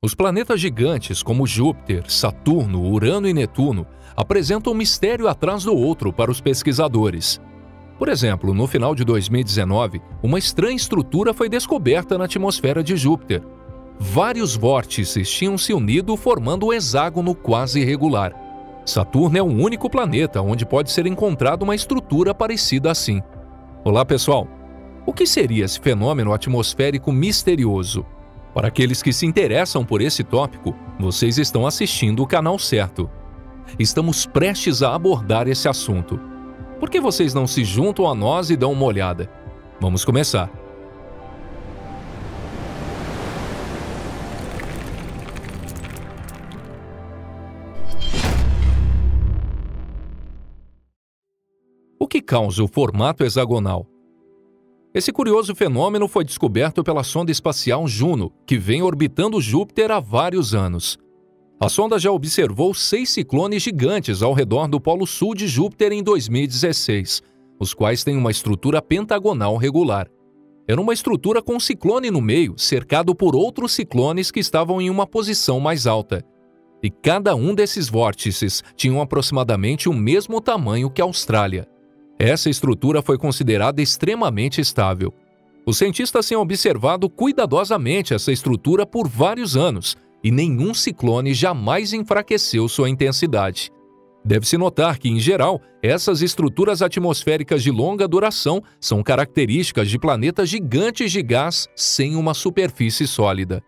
Os planetas gigantes como Júpiter, Saturno, Urano e Netuno apresentam um mistério atrás do outro para os pesquisadores. Por exemplo, no final de 2019, uma estranha estrutura foi descoberta na atmosfera de Júpiter. Vários vórtices tinham se unido formando um hexágono quase irregular. Saturno é o único planeta onde pode ser encontrada uma estrutura parecida assim. Olá, pessoal! O que seria esse fenômeno atmosférico misterioso? Para aqueles que se interessam por esse tópico, vocês estão assistindo o canal certo. Estamos prestes a abordar esse assunto. Por que vocês não se juntam a nós e dão uma olhada? Vamos começar. O que causa o formato hexagonal? Esse curioso fenômeno foi descoberto pela sonda espacial Juno, que vem orbitando Júpiter há vários anos. A sonda já observou 6 ciclones gigantes ao redor do polo sul de Júpiter em 2016, os quais têm uma estrutura pentagonal regular. Era uma estrutura com um ciclone no meio, cercado por outros ciclones que estavam em uma posição mais alta. E cada um desses vórtices tinha aproximadamente o mesmo tamanho que a Austrália. Essa estrutura foi considerada extremamente estável. Os cientistas têm observado cuidadosamente essa estrutura por vários anos e nenhum ciclone jamais enfraqueceu sua intensidade. Deve-se notar que, em geral, essas estruturas atmosféricas de longa duração são características de planetas gigantes de gás sem uma superfície sólida.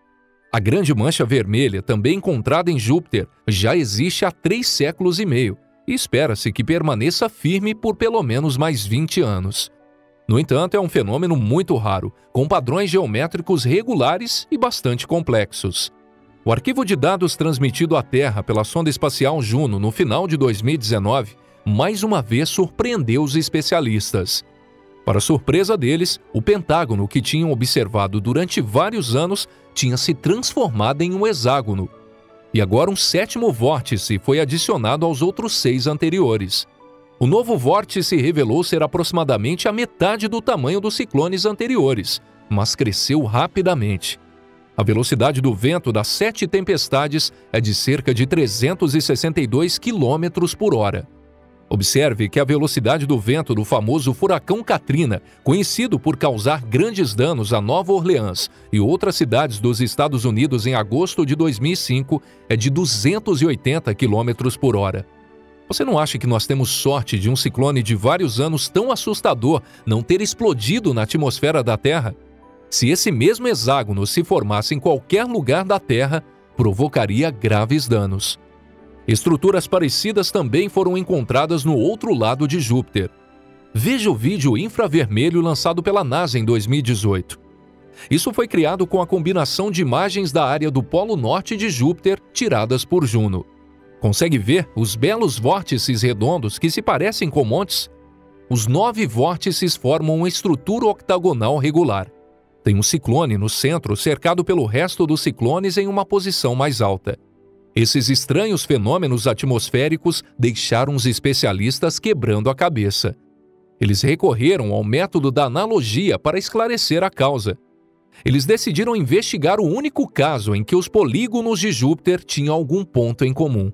A Grande Mancha Vermelha, também encontrada em Júpiter, já existe há 3 séculos e meio. E espera-se que permaneça firme por pelo menos mais 20 anos. No entanto, é um fenômeno muito raro, com padrões geométricos regulares e bastante complexos. O arquivo de dados transmitido à Terra pela sonda espacial Juno no final de 2019, mais uma vez surpreendeu os especialistas. Para surpresa deles, o pentágono que tinham observado durante vários anos tinha se transformado em um hexágono. E agora um 7º vórtice foi adicionado aos outros 6 anteriores. O novo vórtice revelou ser aproximadamente a metade do tamanho dos ciclones anteriores, mas cresceu rapidamente. A velocidade do vento das 7 tempestades é de cerca de 362 km por hora. Observe que a velocidade do vento do famoso furacão Katrina, conhecido por causar grandes danos a Nova Orleans e outras cidades dos Estados Unidos em agosto de 2005, é de 280 km por hora. Você não acha que nós temos sorte de um ciclone de vários anos tão assustador não ter explodido na atmosfera da Terra? Se esse mesmo hexágono se formasse em qualquer lugar da Terra, provocaria graves danos. Estruturas parecidas também foram encontradas no outro lado de Júpiter. Veja o vídeo infravermelho lançado pela NASA em 2018. Isso foi criado com a combinação de imagens da área do Polo Norte de Júpiter tiradas por Juno. Consegue ver os belos vórtices redondos que se parecem com montes? Os 9 vórtices formam uma estrutura octagonal regular. Tem um ciclone no centro cercado pelo resto dos ciclones em uma posição mais alta. Esses estranhos fenômenos atmosféricos deixaram os especialistas quebrando a cabeça. Eles recorreram ao método da analogia para esclarecer a causa. Eles decidiram investigar o único caso em que os polígonos de Júpiter tinham algum ponto em comum.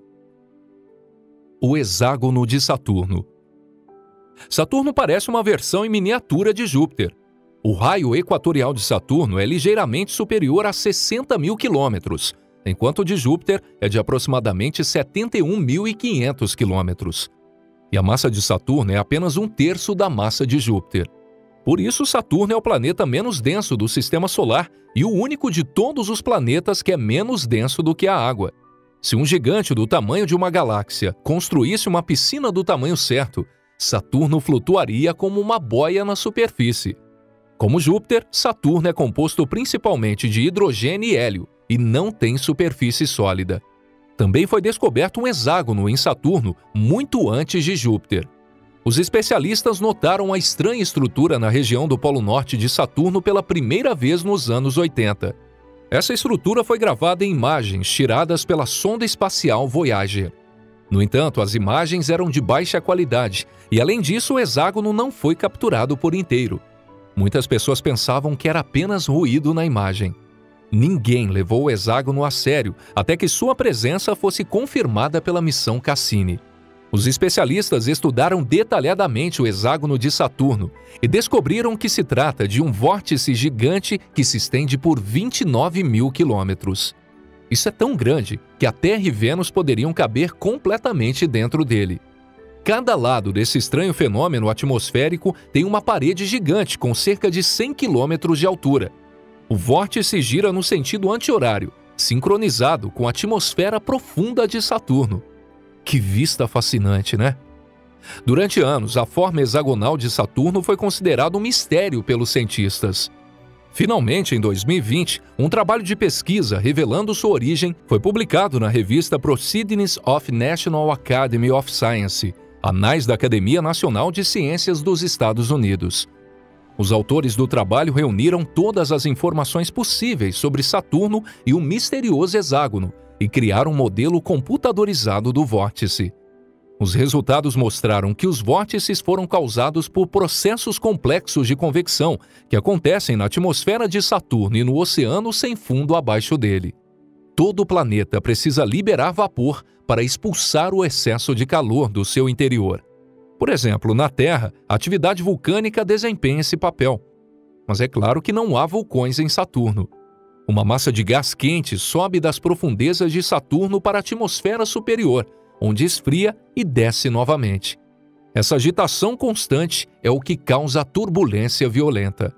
O hexágono de Saturno. Saturno parece uma versão em miniatura de Júpiter. O raio equatorial de Saturno é ligeiramente superior a 60 mil quilômetros, enquanto o de Júpiter é de aproximadamente 71.500 quilômetros. E a massa de Saturno é apenas 1/3 da massa de Júpiter. Por isso, Saturno é o planeta menos denso do Sistema Solar e o único de todos os planetas que é menos denso do que a água. Se um gigante do tamanho de uma galáxia construísse uma piscina do tamanho certo, Saturno flutuaria como uma boia na superfície. Como Júpiter, Saturno é composto principalmente de hidrogênio e hélio, e não tem superfície sólida. Também foi descoberto um hexágono em Saturno muito antes de Júpiter. Os especialistas notaram a estranha estrutura na região do Polo Norte de Saturno pela primeira vez nos anos 80. Essa estrutura foi gravada em imagens tiradas pela sonda espacial Voyager. No entanto, as imagens eram de baixa qualidade e, além disso, o hexágono não foi capturado por inteiro. Muitas pessoas pensavam que era apenas ruído na imagem. Ninguém levou o hexágono a sério até que sua presença fosse confirmada pela missão Cassini. Os especialistas estudaram detalhadamente o hexágono de Saturno e descobriram que se trata de um vórtice gigante que se estende por 29 mil quilômetros. Isso é tão grande que a Terra e Vênus poderiam caber completamente dentro dele. Cada lado desse estranho fenômeno atmosférico tem uma parede gigante com cerca de 100 quilômetros de altura. O vórtice gira no sentido anti-horário, sincronizado com a atmosfera profunda de Saturno. Que vista fascinante, né? Durante anos, a forma hexagonal de Saturno foi considerada um mistério pelos cientistas. Finalmente, em 2020, um trabalho de pesquisa revelando sua origem foi publicado na revista Proceedings of National Academy of Science, Anais da Academia Nacional de Ciências dos Estados Unidos. Os autores do trabalho reuniram todas as informações possíveis sobre Saturno e o misterioso hexágono e criaram um modelo computadorizado do vórtice. Os resultados mostraram que os vórtices foram causados por processos complexos de convecção que acontecem na atmosfera de Saturno e no oceano sem fundo abaixo dele. Todo planeta precisa liberar vapor para expulsar o excesso de calor do seu interior. Por exemplo, na Terra, a atividade vulcânica desempenha esse papel. Mas é claro que não há vulcões em Saturno. Uma massa de gás quente sobe das profundezas de Saturno para a atmosfera superior, onde esfria e desce novamente. Essa agitação constante é o que causa a turbulência violenta.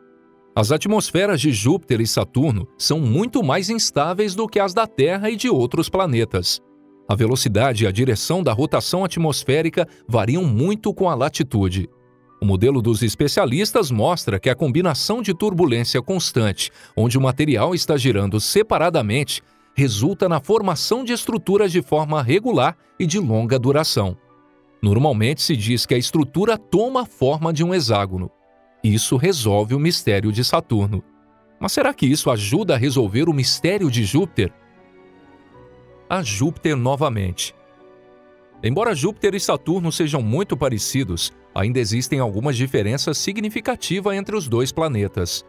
As atmosferas de Júpiter e Saturno são muito mais instáveis do que as da Terra e de outros planetas. A velocidade e a direção da rotação atmosférica variam muito com a latitude. O modelo dos especialistas mostra que a combinação de turbulência constante, onde o material está girando separadamente, resulta na formação de estruturas de forma regular e de longa duração. Normalmente se diz que a estrutura toma a forma de um hexágono. Isso resolve o mistério de Saturno. Mas será que isso ajuda a resolver o mistério de Júpiter? A Júpiter novamente. Embora Júpiter e Saturno sejam muito parecidos, ainda existem algumas diferenças significativas entre os dois planetas.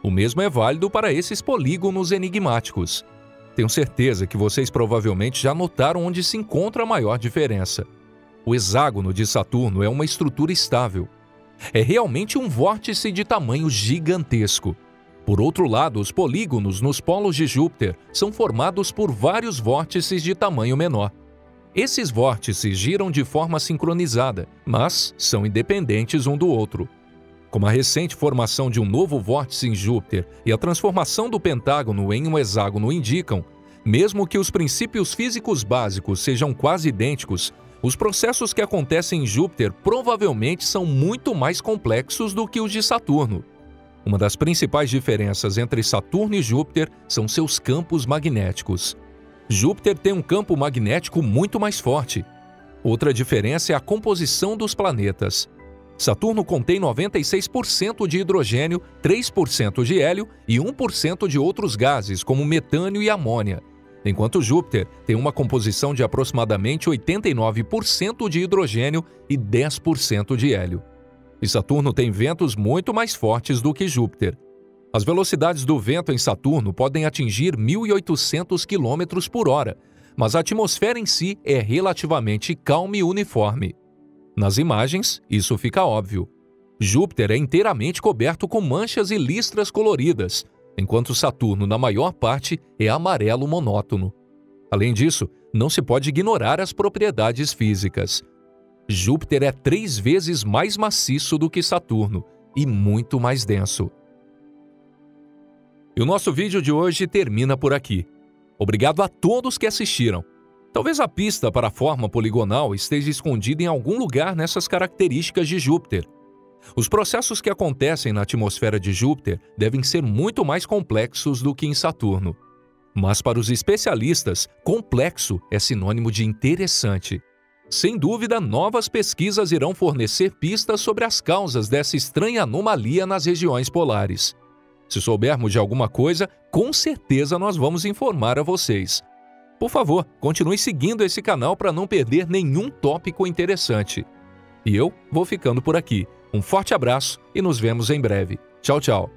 O mesmo é válido para esses polígonos enigmáticos. Tenho certeza que vocês provavelmente já notaram onde se encontra a maior diferença. O hexágono de Saturno é uma estrutura estável. É realmente um vórtice de tamanho gigantesco. Por outro lado, os polígonos nos polos de Júpiter são formados por vários vórtices de tamanho menor. Esses vórtices giram de forma sincronizada, mas são independentes um do outro. Como a recente formação de um novo vórtice em Júpiter e a transformação do pentágono em um hexágono indicam, mesmo que os princípios físicos básicos sejam quase idênticos, os processos que acontecem em Júpiter provavelmente são muito mais complexos do que os de Saturno. Uma das principais diferenças entre Saturno e Júpiter são seus campos magnéticos. Júpiter tem um campo magnético muito mais forte. Outra diferença é a composição dos planetas. Saturno contém 96% de hidrogênio, 3% de hélio e 1% de outros gases, como metânio e amônia, enquanto Júpiter tem uma composição de aproximadamente 89% de hidrogênio e 10% de hélio. E Saturno tem ventos muito mais fortes do que Júpiter. As velocidades do vento em Saturno podem atingir 1.800 km por hora, mas a atmosfera em si é relativamente calma e uniforme. Nas imagens, isso fica óbvio. Júpiter é inteiramente coberto com manchas e listras coloridas, enquanto Saturno, na maior parte, é amarelo monótono. Além disso, não se pode ignorar as propriedades físicas. Júpiter é 3 vezes mais maciço do que Saturno e muito mais denso. E o nosso vídeo de hoje termina por aqui. Obrigado a todos que assistiram. Talvez a pista para a forma poligonal esteja escondida em algum lugar nessas características de Júpiter. Os processos que acontecem na atmosfera de Júpiter devem ser muito mais complexos do que em Saturno. Mas para os especialistas, complexo é sinônimo de interessante. Sem dúvida, novas pesquisas irão fornecer pistas sobre as causas dessa estranha anomalia nas regiões polares. Se soubermos de alguma coisa, com certeza nós vamos informar a vocês. Por favor, continue seguindo esse canal para não perder nenhum tópico interessante. E eu vou ficando por aqui. Um forte abraço e nos vemos em breve. Tchau, tchau!